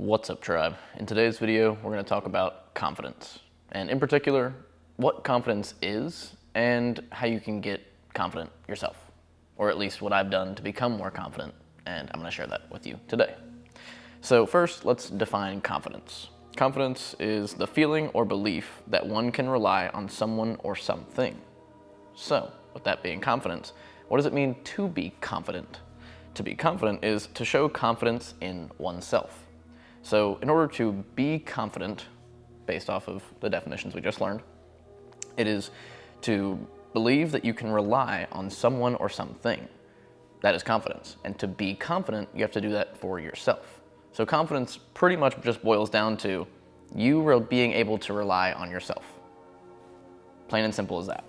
What's up, tribe? In today's video, we're going to talk about confidence, and in particular, what confidence is and how you can get confident yourself, or at least what I've done to become more confident, and I'm going to share that with you today. So first, let's define confidence. Confidence is the feeling or belief that one can rely on someone or something. So, with that being confidence, what does it mean to be confident? To be confident is to show confidence in oneself. So in order to be confident, based off of the definitions we just learned, it is to believe that you can rely on someone or something. That is confidence. And to be confident, you have to do that for yourself. So confidence pretty much just boils down to you being able to rely on yourself. Plain and simple as that.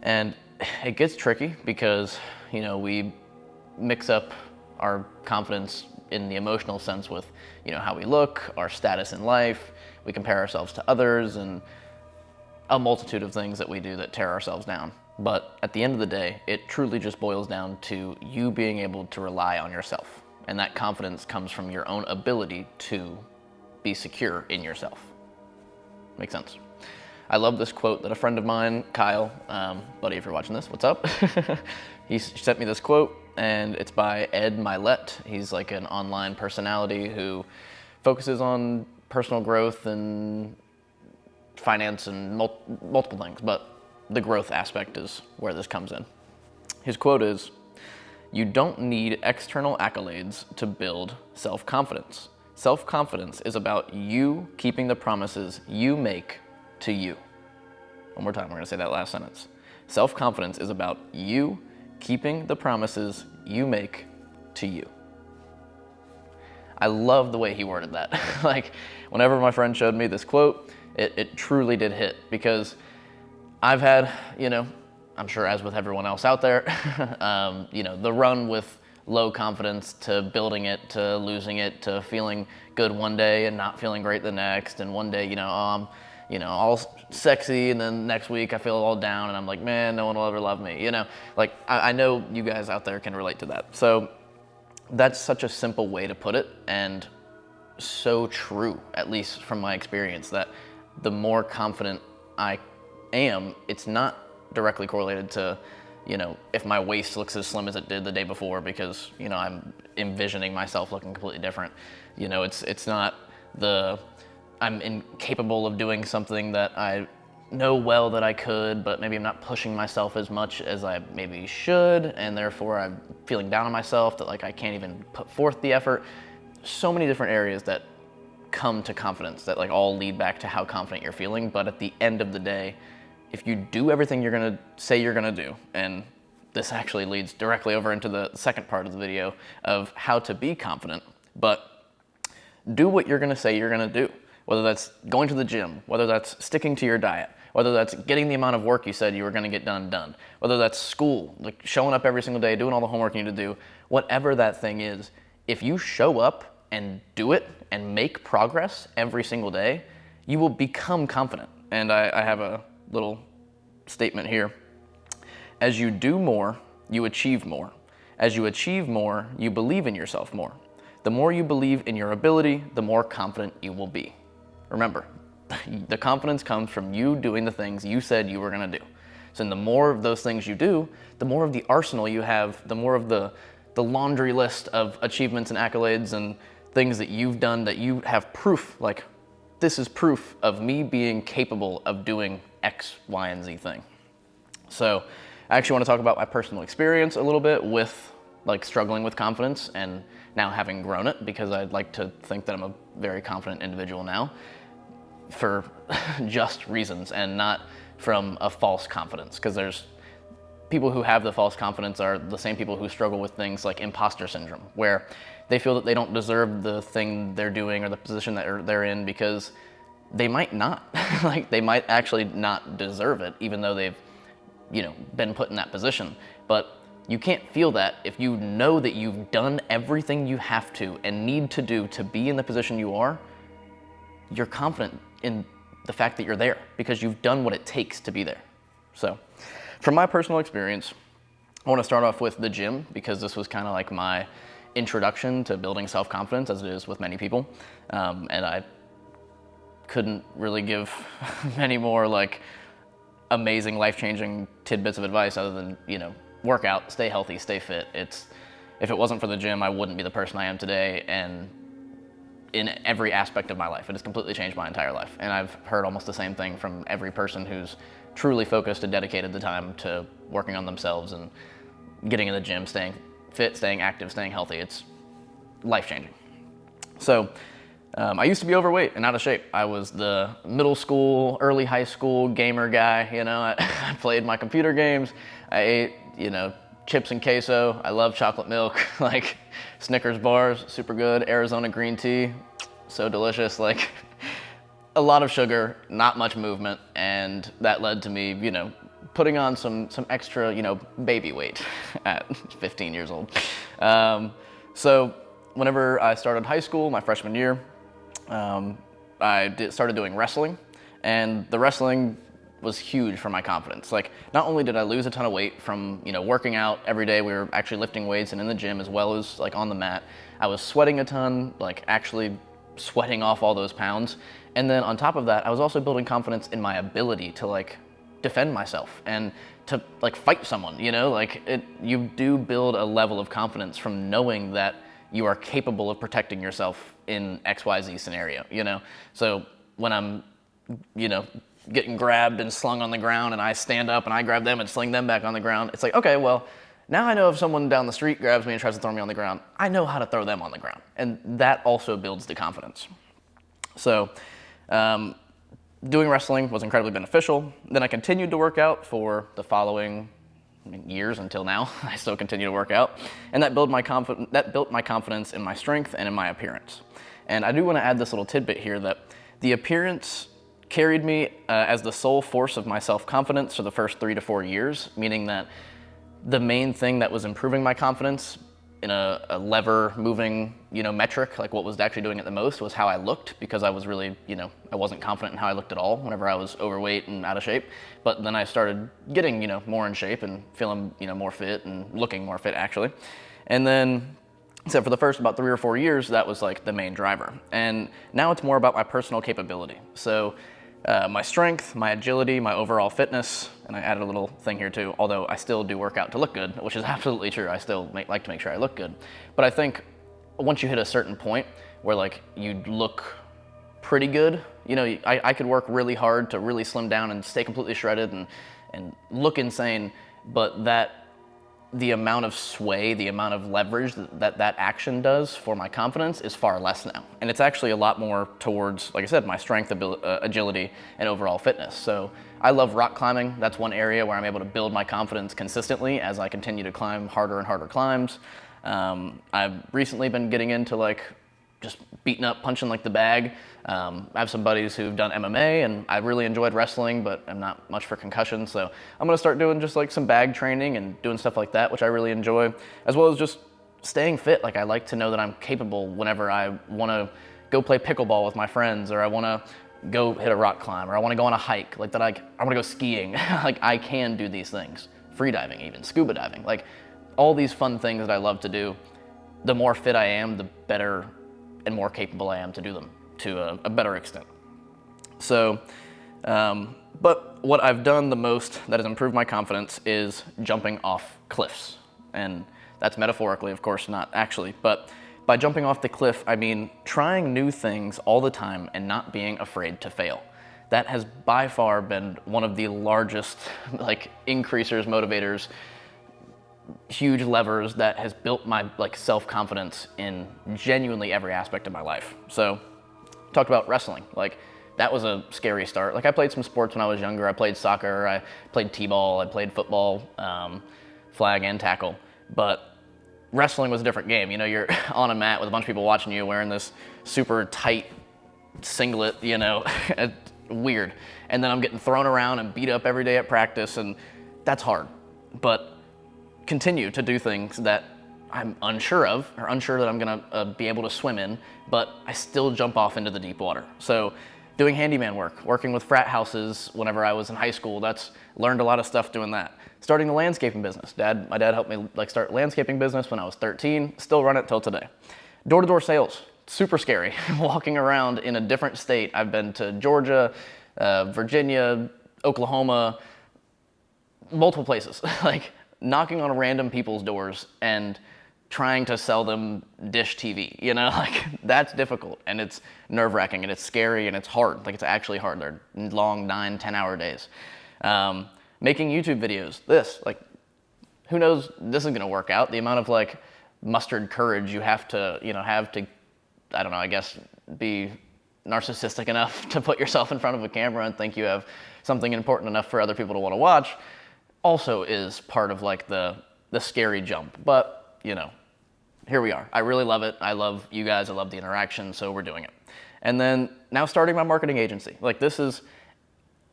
And it gets tricky because, we mix up our confidence in the emotional sense with, how we look, our status in life. We compare ourselves to others and a multitude of things that we do that tear ourselves down. But at the end of the day, it truly just boils down to you being able to rely on yourself. And that confidence comes from your own ability to be secure in yourself. Makes sense. I love this quote that a friend of mine, Kyle, buddy, if you're watching this, what's up? He sent me this quote, and it's by Ed Milet. He's like an online personality who focuses on personal growth and finance and multiple things, but the growth aspect is where this comes in. His quote is, "You don't need external accolades to build self-confidence. Self-confidence is about you keeping the promises you make to you." One more time, we're gonna say that last sentence. Self-confidence is about you keeping the promises you make to you. I love the way he worded that. Like, whenever my friend showed me this quote, it truly did hit, because I've had, I'm sure as with everyone else out there, the run with low confidence to building it, to losing it, to feeling good one day and not feeling great the next, and one day, I'm all sexy, and then next week I feel all down and I'm like, man, no one will ever love me, I know you guys out there can relate to that. So that's such a simple way to put it, and so true, at least from my experience, that the more confident I am, it's not directly correlated to, if my waist looks as slim as it did the day before, because, I'm envisioning myself looking completely different. It's not I'm incapable of doing something that I know well that I could, but maybe I'm not pushing myself as much as I maybe should, and therefore I'm feeling down on myself that I can't even put forth the effort. So many different areas that come to confidence that all lead back to how confident you're feeling. But at the end of the day, if you do everything you're gonna say you're gonna do, and this actually leads directly over into the second part of the video of how to be confident, but do what you're gonna say you're gonna do. Whether that's going to the gym, whether that's sticking to your diet, whether that's getting the amount of work you said you were gonna get done, whether that's school, showing up every single day, doing all the homework you need to do, whatever that thing is, if you show up and do it and make progress every single day, you will become confident. And I have a little statement here. As you do more, you achieve more. As you achieve more, you believe in yourself more. The more you believe in your ability, the more confident you will be. Remember, the confidence comes from you doing the things you said you were gonna do. So the more of those things you do, the more of the arsenal you have, the more of the laundry list of achievements and accolades and things that you've done that you have proof, this is proof of me being capable of doing X, Y, and Z thing. So I actually want to talk about my personal experience a little bit with struggling with confidence and now having grown it, because I'd like to think that I'm a very confident individual now for just reasons and not from a false confidence, because there's people who have the false confidence are the same people who struggle with things like imposter syndrome, where they feel that they don't deserve the thing they're doing or the position that they're in, because they might not. They might actually not deserve it, even though they've been put in that position. But you can't feel that if you know that you've done everything you have to and need to do to be in the position you are. You're confident in the fact that you're there because you've done what it takes to be there. So from my personal experience, I want to start off with the gym, because this was kind of my introduction to building self-confidence as it is with many people. And I couldn't really give many more like amazing, life-changing tidbits of advice other than, work out, stay healthy, stay fit. If it wasn't for the gym, I wouldn't be the person I am today, and in every aspect of my life. It has completely changed my entire life. And I've heard almost the same thing from every person who's truly focused and dedicated the time to working on themselves and getting in the gym, staying fit, staying active, staying healthy. It's life-changing. So I used to be overweight and out of shape. I was the middle school, early high school gamer guy. I played my computer games. I ate, chips and queso. I love chocolate milk, like Snickers bars, super good. Arizona green tea, so delicious. Like a lot of sugar, not much movement, and that led to me, putting on some extra, baby weight at 15 years old. So whenever I started high school, my freshman year, I started doing wrestling, and the wrestling was huge for my confidence. Like, not only did I lose a ton of weight from, working out every day, we were actually lifting weights and in the gym as well as like on the mat. I was sweating a ton, like actually sweating off all those pounds. And then on top of that, I was also building confidence in my ability to like defend myself and to like fight someone, you do build a level of confidence from knowing that you are capable of protecting yourself in XYZ scenario, So when I'm, getting grabbed and slung on the ground and I stand up and I grab them and sling them back on the ground, it's like, okay, well, now I know if someone down the street grabs me and tries to throw me on the ground, I know how to throw them on the ground. And that also builds the confidence. So doing wrestling was incredibly beneficial. Then I continued to work out for the following years until now. I still continue to work out. And that built my confidence in my strength and in my appearance. And I do want to add this little tidbit here that the appearance carried me as the sole force of my self-confidence for the first 3 to 4 years, meaning that the main thing that was improving my confidence in a lever moving, metric, like what was actually doing it the most, was how I looked, because I was really, I wasn't confident in how I looked at all whenever I was overweight and out of shape. But then I started getting, more in shape and feeling, more fit and looking more fit actually. And then, so for the first about 3 or 4 years, that was like the main driver. And now it's more about my personal capability. So my strength, my agility, my overall fitness, and I added a little thing here too, although I still do work out to look good, which is absolutely true. I still like to make sure I look good. But I think once you hit a certain point where like you look pretty good, I could work really hard to really slim down and stay completely shredded and look insane, but the amount of sway, the amount of leverage that action does for my confidence is far less now. And it's actually a lot more towards, like I said, my strength, agility, and overall fitness. So I love rock climbing. That's one area where I'm able to build my confidence consistently as I continue to climb harder and harder climbs. I've recently been getting into like just beating up, punching like the bag. I have some buddies who've done MMA, and I really enjoyed wrestling, but I'm not much for concussion. So I'm gonna start doing just like some bag training and doing stuff like that, which I really enjoy, as well as just staying fit. Like I like to know that I'm capable whenever I wanna go play pickleball with my friends, or I wanna go hit a rock climb, or I wanna go on a hike, like that I wanna go skiing. Like I can do these things. Free diving even, scuba diving, like all these fun things that I love to do. The more fit I am, the better and more capable I am to do them to a better extent. So, but what I've done the most that has improved my confidence is jumping off cliffs. And that's metaphorically, of course, not actually, but by jumping off the cliff, I mean trying new things all the time and not being afraid to fail. That has by far been one of the largest like increasers, motivators, huge levers that has built my like self-confidence in genuinely every aspect of my life. So talked about wrestling, like that was a scary start. Like I played some sports when I was younger. I played soccer, I played t-ball, I played football, flag and tackle, but wrestling was a different game. You're on a mat with a bunch of people watching you wearing this super tight singlet, weird. And then I'm getting thrown around and beat up every day at practice, and that's hard. But continue to do things that I'm unsure of, or unsure that I'm gonna be able to swim in, but I still jump off into the deep water. So doing handyman work, working with frat houses whenever I was in high school. Learned a lot of stuff doing that. Starting the landscaping business. My dad helped me start landscaping business when I was 13, still run it till today. Door-to-door sales, super scary. Walking around in a different state. I've been to Georgia, Virginia, Oklahoma, multiple places. Like knocking on random people's doors and trying to sell them dish TV, like that's difficult and it's nerve-wracking and it's scary and it's hard. Like it's actually hard. They're long 9-10 hour days. Making YouTube videos, who knows this is gonna work out. The amount of mustered courage you have to, I don't know, I guess be narcissistic enough to put yourself in front of a camera and think you have something important enough for other people to wanna watch also is part of the scary jump. But, here we are. I really love it. I love you guys. I love the interaction, so we're doing it. And then now starting my marketing agency.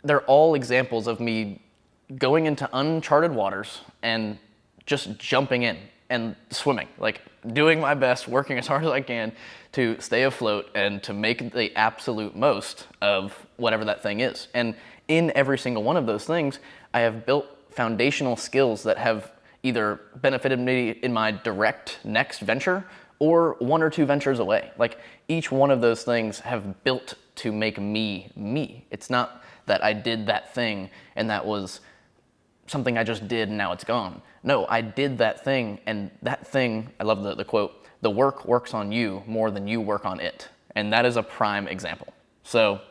They're all examples of me going into uncharted waters and just jumping in and swimming, doing my best, working as hard as I can to stay afloat and to make the absolute most of whatever that thing is. And in every single one of those things, I have built foundational skills that have either benefited me in my direct next venture or 1 or 2 ventures away. Each one of those things have built to make me me. It's not that I did that thing and that was something I just did and now it's gone. No, I did that thing and that thing, I love the quote, the work works on you more than you work on it. And that is a prime example. So,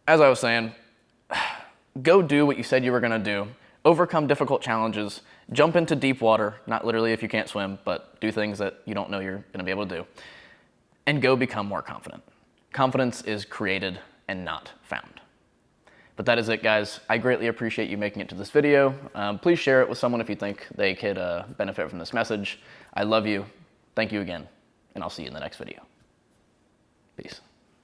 as I was saying, go do what you said you were gonna do. Overcome difficult challenges, jump into deep water, not literally if you can't swim, but do things that you don't know you're gonna be able to do, and go become more confident. Confidence is created and not found. But that is it, guys. I greatly appreciate you making it to this video. Please share it with someone if you think they could benefit from this message. I love you. Thank you again, and I'll see you in the next video.